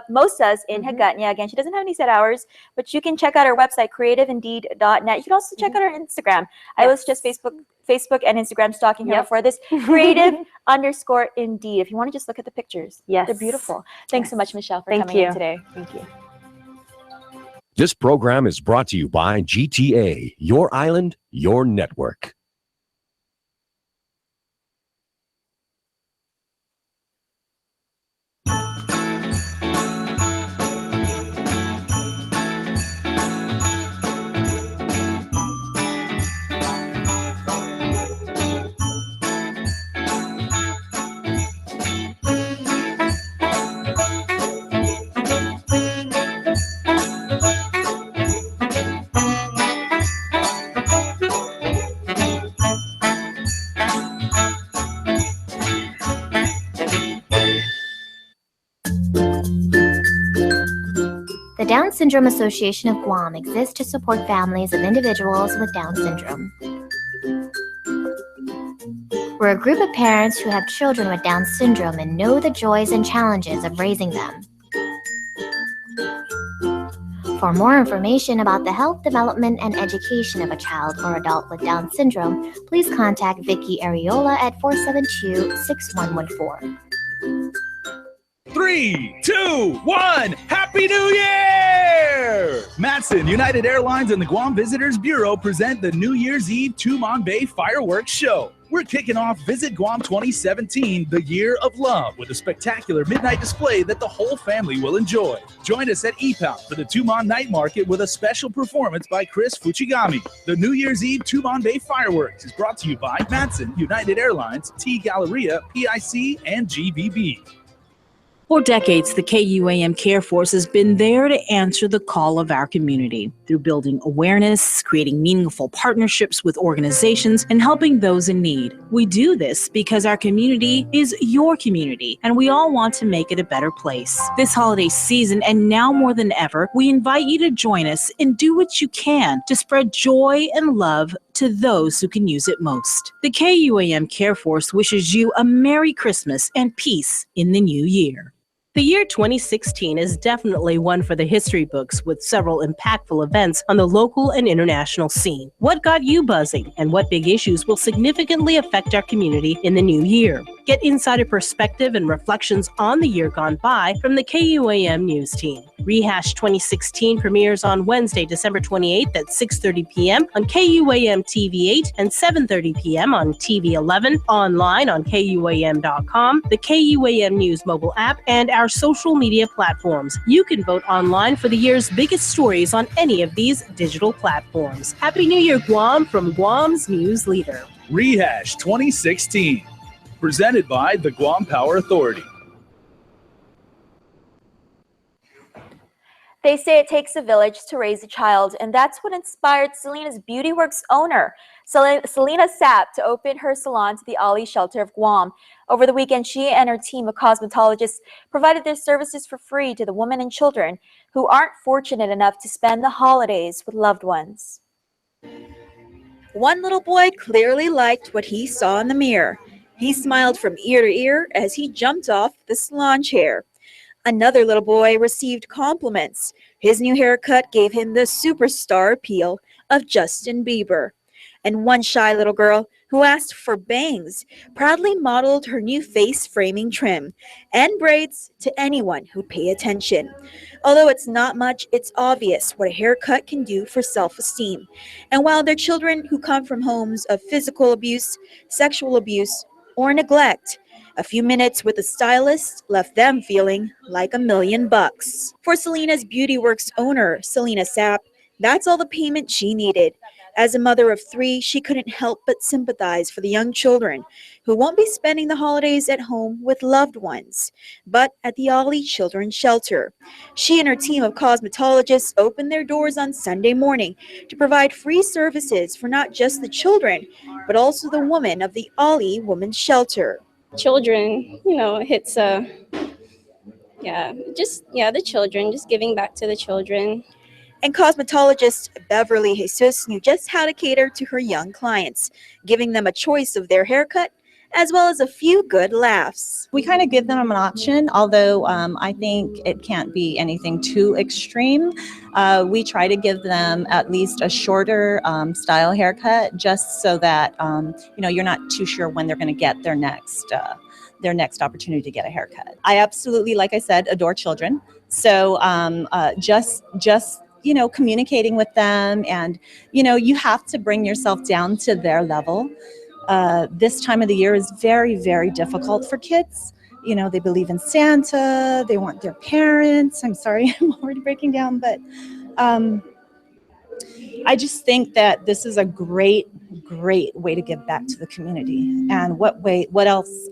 Mosas in Hagåtña. Again, she doesn't have any set hours, but you can check out her website, creativeindeed.net. You can also check out her Instagram. I was just Facebook and Instagram stalking her before this. Creative_Indeed. If you want to just look at the pictures. Yes. They're beautiful. Thanks so much, Michelle, for Thank coming in you. today. Thank you. This program is brought to you by GTA, your island, your network. The Down Syndrome Association of Guam exists to support families of individuals with Down syndrome. We're a group of parents who have children with Down syndrome and know the joys and challenges of raising them. For more information about the health, development, and education of a child or adult with Down syndrome, please contact Vicky Ariola at 472-6114. 3, 2, 1, Happy New Year! Matson, United Airlines, and the Guam Visitors Bureau present the New Year's Eve Tumon Bay Fireworks Show. We're kicking off Visit Guam 2017, the Year of Love, with a spectacular midnight display that the whole family will enjoy. Join us at EPAL for the Tumon Night Market with a special performance by Chris Fuchigami. The New Year's Eve Tumon Bay Fireworks is brought to you by Matson, United Airlines, T Galleria, PIC, and GBB. For decades, the KUAM Care Force has been there to answer the call of our community through building awareness, creating meaningful partnerships with organizations, and helping those in need. We do this because our community is your community, and we all want to make it a better place. This holiday season, and now more than ever, we invite you to join us and do what you can to spread joy and love to those who can use it most. The KUAM Care Force wishes you a Merry Christmas and peace in the new year. The year 2016 is definitely one for the history books, with several impactful events on the local and international scene. What got you buzzing, and what big issues will significantly affect our community in the new year? Get insider perspective and reflections on the year gone by from the KUAM News team. Rehash 2016 premieres on Wednesday, December 28th at 6:30 p.m. on KUAM TV 8 and 7:30 p.m. on TV 11, online on KUAM.com, the KUAM News mobile app, and our social media platforms. You can vote online for the year's biggest stories on any of these digital platforms. Happy New Year, Guam, from Guam's news leader. Rehash 2016, presented by the Guam Power Authority. They say it takes a village to raise a child, and that's what inspired Selena's Beauty Works owner, Selena Sapp, to open her salon to the Ali Shelter of Guam. Over the weekend, she and her team of cosmetologists provided their services for free to the women and children who aren't fortunate enough to spend the holidays with loved ones. One little boy clearly liked what he saw in the mirror. He smiled from ear to ear as he jumped off the salon chair. Another little boy received compliments. His new haircut gave him the superstar appeal of Justin Bieber. And one shy little girl who asked for bangs proudly modeled her new face framing trim and braids to anyone who'd pay attention. Although it's not much, it's obvious what a haircut can do for self-esteem. And while they're children who come from homes of physical abuse, sexual abuse, or neglect, a few minutes with a stylist left them feeling like $1 million. For Selena's Beauty Works owner, Selena Sapp, that's all the payment she needed. As a mother of 3, she couldn't help but sympathize for the young children who won't be spending the holidays at home with loved ones, but at the Ollie Children's Shelter. She and her team of cosmetologists opened their doors on Sunday morning to provide free services for not just the children, but also the women of the Ollie Women's Shelter. Children, hits the children, just giving back to the children. And cosmetologist Beverly Jesus knew just how to cater to her young clients, giving them a choice of their haircut as well as a few good laughs. We kind of give them an option, although I think it can't be anything too extreme. We try to give them at least a shorter style haircut, just so that you're not too sure when they're going to get their next opportunity to get a haircut. I absolutely, like I said, adore children. So just communicating with them, and you have to bring yourself down to their level. This time of the year is very, very difficult for kids. They believe in Santa, they want their parents. I'm sorry, I'm already breaking down, but I just think that this is a great way to give back to the community. And what else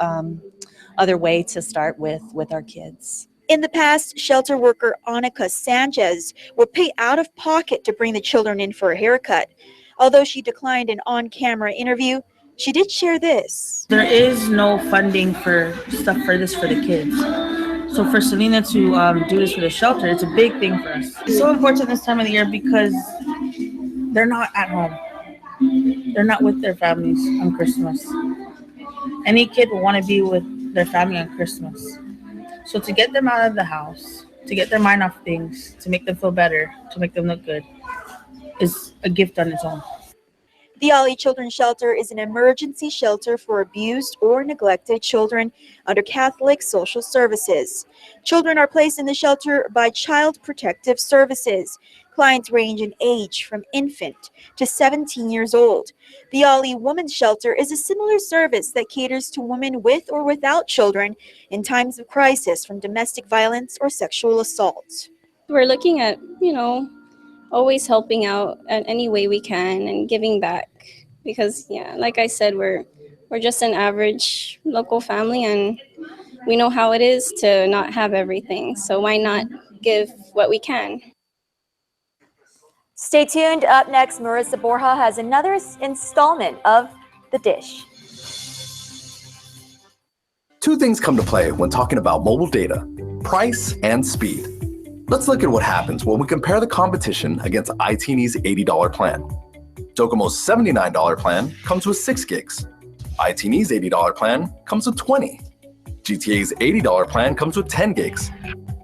other way to start with our kids? In the past, shelter worker Annika Sanchez would pay out of pocket to bring the children in for a haircut. Although she declined an on-camera interview, she did share this. There is no funding for stuff for the kids. So for Selena to do this for the shelter, it's a big thing for us. It's so important this time of the year because they're not at home. They're not with their families on Christmas. Any kid will want to be with their family on Christmas. So to get them out of the house, to get their mind off things, to make them feel better, to make them look good, is a gift on its own. The Ollie Children's Shelter is an emergency shelter for abused or neglected children under Catholic Social Services. Children are placed in the shelter by Child Protective Services. Clients range in age from infant to 17 years old. The Ollie Women's Shelter is a similar service that caters to women with or without children in times of crisis from domestic violence or sexual assault. We're looking at, always helping out in any way we can and giving back, because like I said, we're just an average local family, and we know how it is to not have everything. So why not give what we can? Stay tuned. Up next, Marissa Borja has another installment of The Dish. Two things come to play when talking about mobile data: price and speed. Let's look at what happens when we compare the competition against iTeeny's $80 plan. Docomo's $79 plan comes with 6 gigs. iTeeny's $80 plan comes with 20. GTA's $80 plan comes with 10 gigs.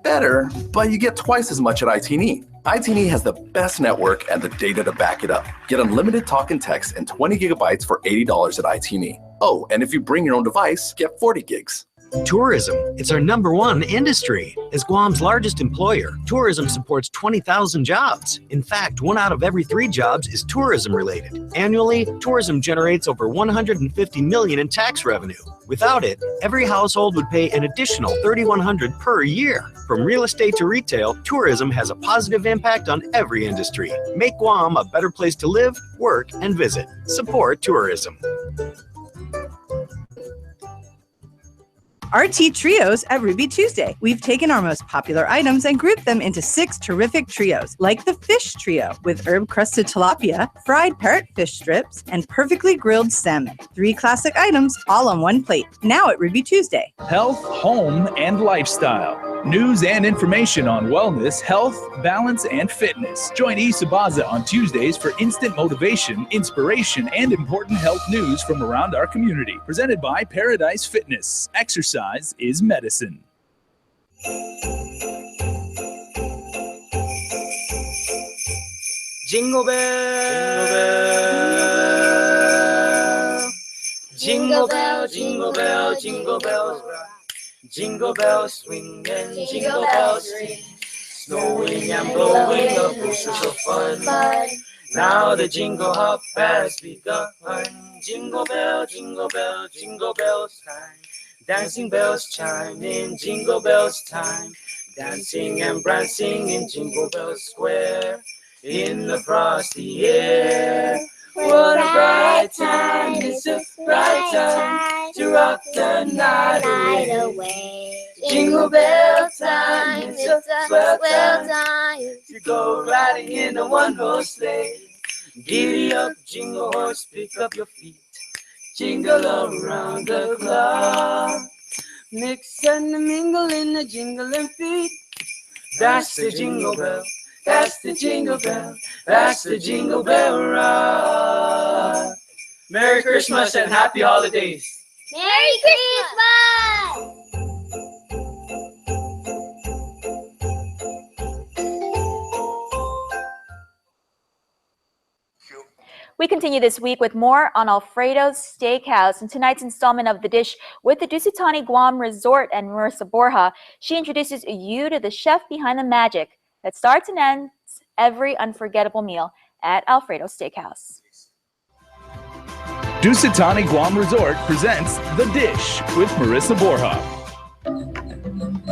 Better, but you get twice as much at iTeeny. iTeeny has the best network and the data to back it up. Get unlimited talk and text and 20 gigabytes for $80 at iTeeny. Oh, and if you bring your own device, get 40 gigs. Tourism. It's our #1 industry. As Guam's largest employer, tourism supports 20,000 jobs. In fact, 1 out of every 3 jobs is tourism related. Annually, tourism generates over $150 million in tax revenue. Without it, every household would pay an additional $3,100 per year. From real estate to retail, tourism has a positive impact on every industry. Make Guam a better place to live, work, and visit. Support tourism. RT Trios at Ruby Tuesday. We've taken our most popular items and grouped them into 6 terrific trios, like the Fish Trio, with herb-crusted tilapia, fried parrotfish strips, and perfectly grilled salmon. 3 classic items, all on one plate. Now at Ruby Tuesday. Health, home, and lifestyle. News and information on wellness, health, balance, and fitness. Join Isabaza on Tuesdays for instant motivation, inspiration, and important health news from around our community. Presented by Paradise Fitness. Exercise is medicine. Jingle bell, jingle bell, jingle bell, jingle bells rock. Jingle bells swing and jingle bells ring, snowing and blowing up bushels of fun. Now the jingle hop has begun. Jingle bell, jingle bell, jingle bells time. Dancing bells chime in jingle bells time. Dancing and prancing in Jingle Bell Square. in the frosty air. What a bright time, it's a bright time to rock the night away. Jingle bell time, it's a swell time to go riding in a one-horse sleigh. Giddy up, jingle horse, pick up your feet, jingle around the clock. Mix and mingle in the jingling feet. That's the jingle bell, that's the jingle bell, that's the jingle bell rock. Merry Christmas and happy holidays. Merry Christmas! We continue this week with more on Alfredo's Steakhouse. In tonight's installment of The Dish with the Dusitani Guam Resort and Marissa Borja, she introduces you to the chef behind the magic that starts and ends every unforgettable meal at Alfredo's Steakhouse. Dusitani Guam Resort presents The Dish with Marissa Borja.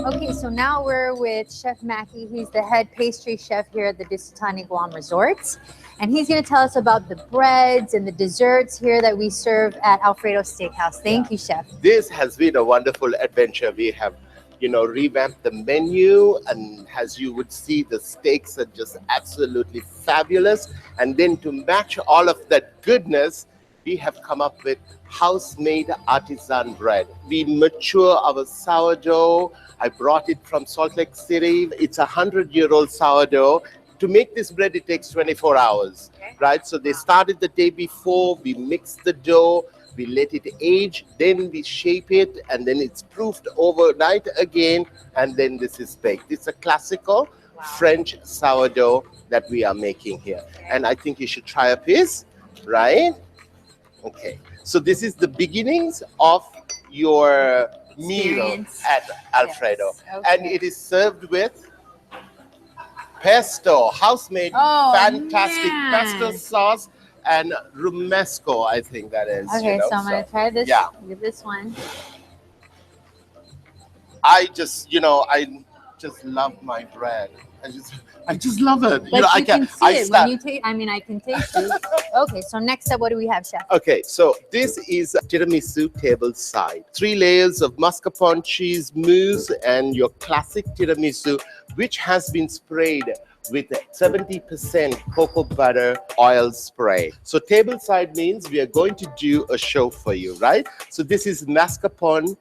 Okay, so now we're with Chef Mackie. He's the head pastry chef here at the Dusitani Guam Resorts. And he's going to tell us about the breads and the desserts here that we serve at Alfredo's Steakhouse. Thank you, Chef. This has been a wonderful adventure. We have, revamped the menu, and as you would see, the steaks are just absolutely fabulous. And then to match all of that goodness, we have come up with house-made artisan bread. We mature our sourdough. I brought it from Salt Lake City. It's a 100-year-old sourdough. To make this bread, it takes 24 hours, right? So they started the day before, we mix the dough, we let it age, then we shape it, and then it's proofed overnight again, and then this is baked. It's a classical French sourdough that we are making here. And I think you should try a piece, right? Okay, so this is the beginnings of your meal at Alfredo. Yes. Okay. And it is served with pesto, house-made, fantastic pesto sauce, and romesco, I think that is. Okay, so I'm going to try this. Yeah. With this one. I just love my bread. I just love it. But you can see it when you taste. I mean, I can taste it. Okay, so next up, what do we have, Chef? Okay, so this is tiramisu table side. 3 layers of mascarpone cheese mousse and your classic tiramisu, which has been sprayed with 70% cocoa butter oil spray. So table side means we are going to do a show for you, right? So this is mascarpone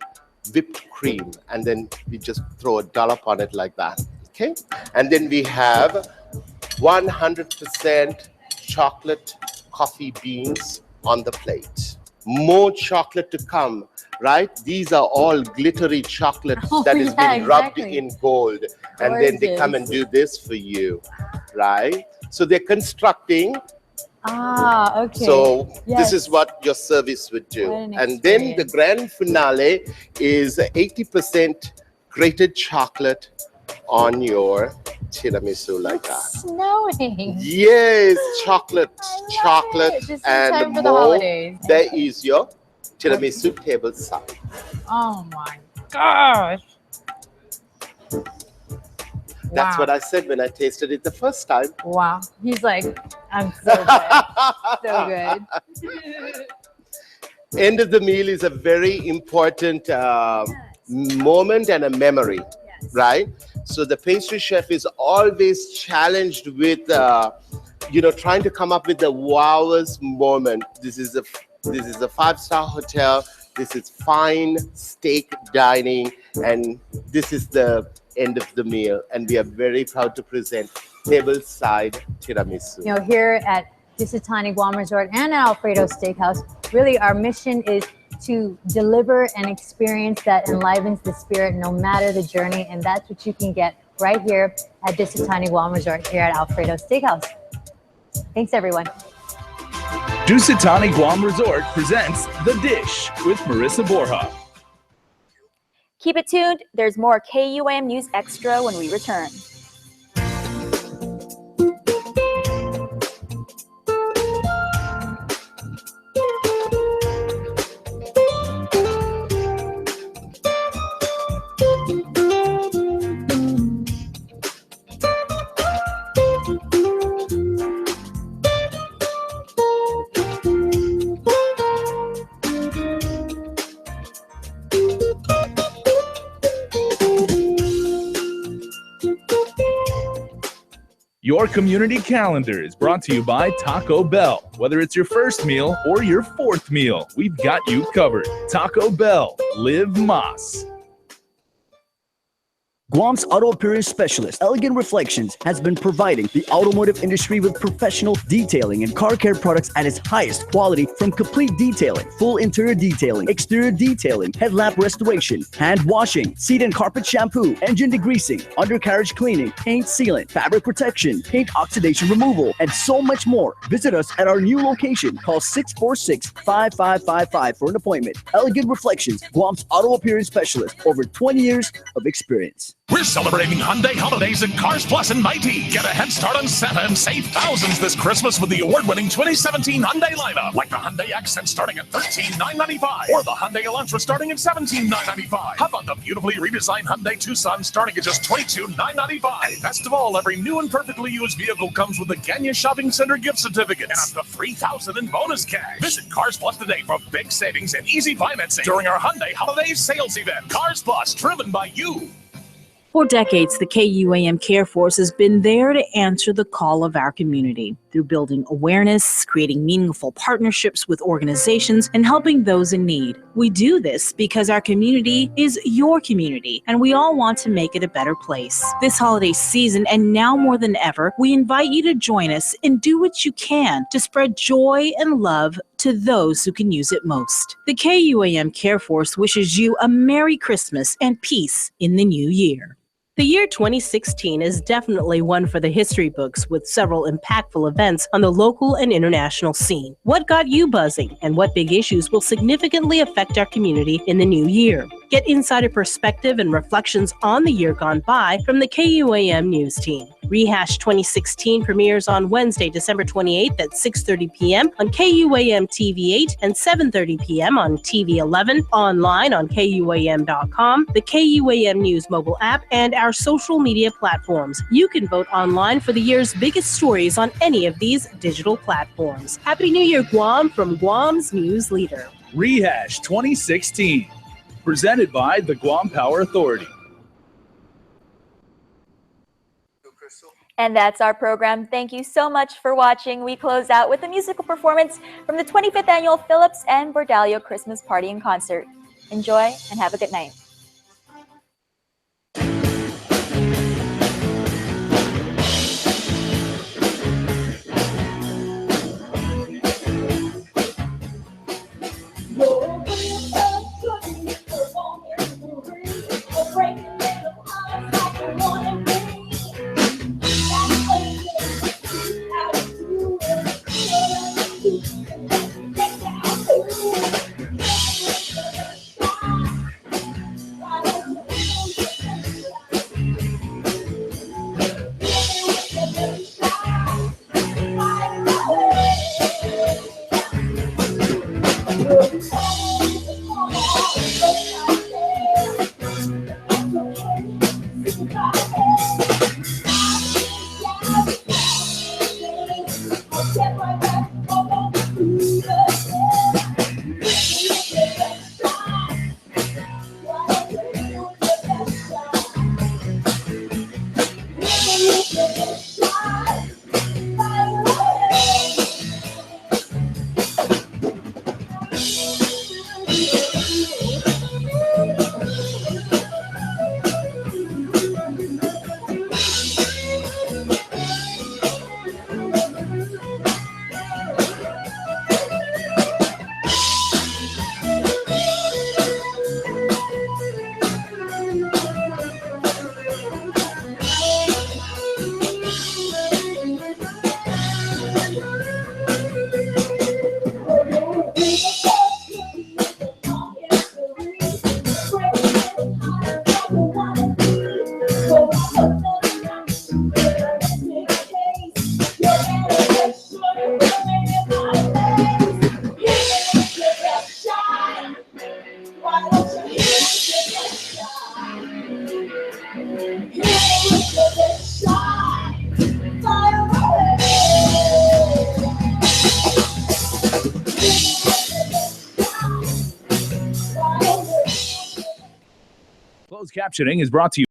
whipped cream, and then we just throw a dollop on it like that. Okay, and then we have 100% chocolate coffee beans on the plate. More chocolate to come, right? These are all glittery chocolate that is being rubbed in gold. And then they come and do this for you, right? So they're constructing. Ah, okay. So this is what your service would do. And then the grand finale is 80% grated chocolate on your tiramisu like that. Snowing. Yes, chocolate, This is and time for the more. holidays. There is your tiramisu table side. Oh my gosh. That's Wow. what I said when I tasted it the first time. Wow. He's like, I'm so good. So good. End of the meal is a very important moment and a memory, right? So the pastry chef is always challenged with, trying to come up with the wowest moment. This is a 5-star hotel. This is fine steak dining, and this is the end of the meal. And we are very proud to present tableside tiramisu. You know, here at Dusitani Guam Resort and at Alfredo's Steakhouse, really our mission is to deliver an experience that enlivens the spirit no matter the journey, and that's what you can get right here at Dusitani Guam Resort here at Alfredo's Steakhouse. Thanks, everyone. Dusitani Guam Resort presents The Dish with Marissa Borja. Keep it tuned. There's more KUAM News Extra when we return. Your community calendar is brought to you by Taco Bell. Whether it's your first meal or your fourth meal, we've got you covered. Taco Bell, live Más. Guam's auto appearance specialist, Elegant Reflections, has been providing the automotive industry with professional detailing and car care products at its highest quality, from complete detailing, full interior detailing, exterior detailing, headlamp restoration, hand washing, seat and carpet shampoo, engine degreasing, undercarriage cleaning, paint sealant, fabric protection, paint oxidation removal, and so much more. Visit us at our new location. Call 646-5555 for an appointment. Elegant Reflections, Guam's auto appearance specialist, over 20 years of experience. We're celebrating Hyundai holidays at Cars Plus and Mighty. Get a head start on Santa and save thousands this Christmas with the award-winning 2017 Hyundai lineup, like the Hyundai Accent starting at $13,995 or the Hyundai Elantra starting at $17,995. How about the beautifully redesigned Hyundai Tucson starting at just $22,995? Best of all, every new and perfectly used vehicle comes with a Ganya Shopping Center gift certificate and up to $3,000 in bonus cash. Visit Cars Plus today for big savings and easy financing during our Hyundai Holiday Sales Event. Cars Plus, driven by you. For decades, the KUAM Care Force has been there to answer the call of our community through building awareness, creating meaningful partnerships with organizations, and helping those in need. We do this because our community is your community, and we all want to make it a better place. This holiday season, and now more than ever, we invite you to join us and do what you can to spread joy and love to those who can use it most. The KUAM Care Force wishes you a Merry Christmas and peace in the new year. The year 2016 is definitely one for the history books, with several impactful events on the local and international scene. What got you buzzing, and what big issues will significantly affect our community in the new year? Get insider perspective and reflections on the year gone by from the KUAM News team. Rehash 2016 premieres on Wednesday, December 28th at 6:30 p.m. on KUAM TV 8 and 7:30 p.m. on TV 11, online on KUAM.com, the KUAM News mobile app, and our social media platforms. You can vote online for the year's biggest stories on any of these digital platforms. Happy New Year, Guam, from Guam's News Leader. Rehash 2016, presented by the Guam Power Authority. And that's our program. Thank you so much for watching. We close out with a musical performance from the 25th Annual Phillips and Bordalio Christmas Party and Concert. Enjoy and have a good night. Closed captioning is brought to you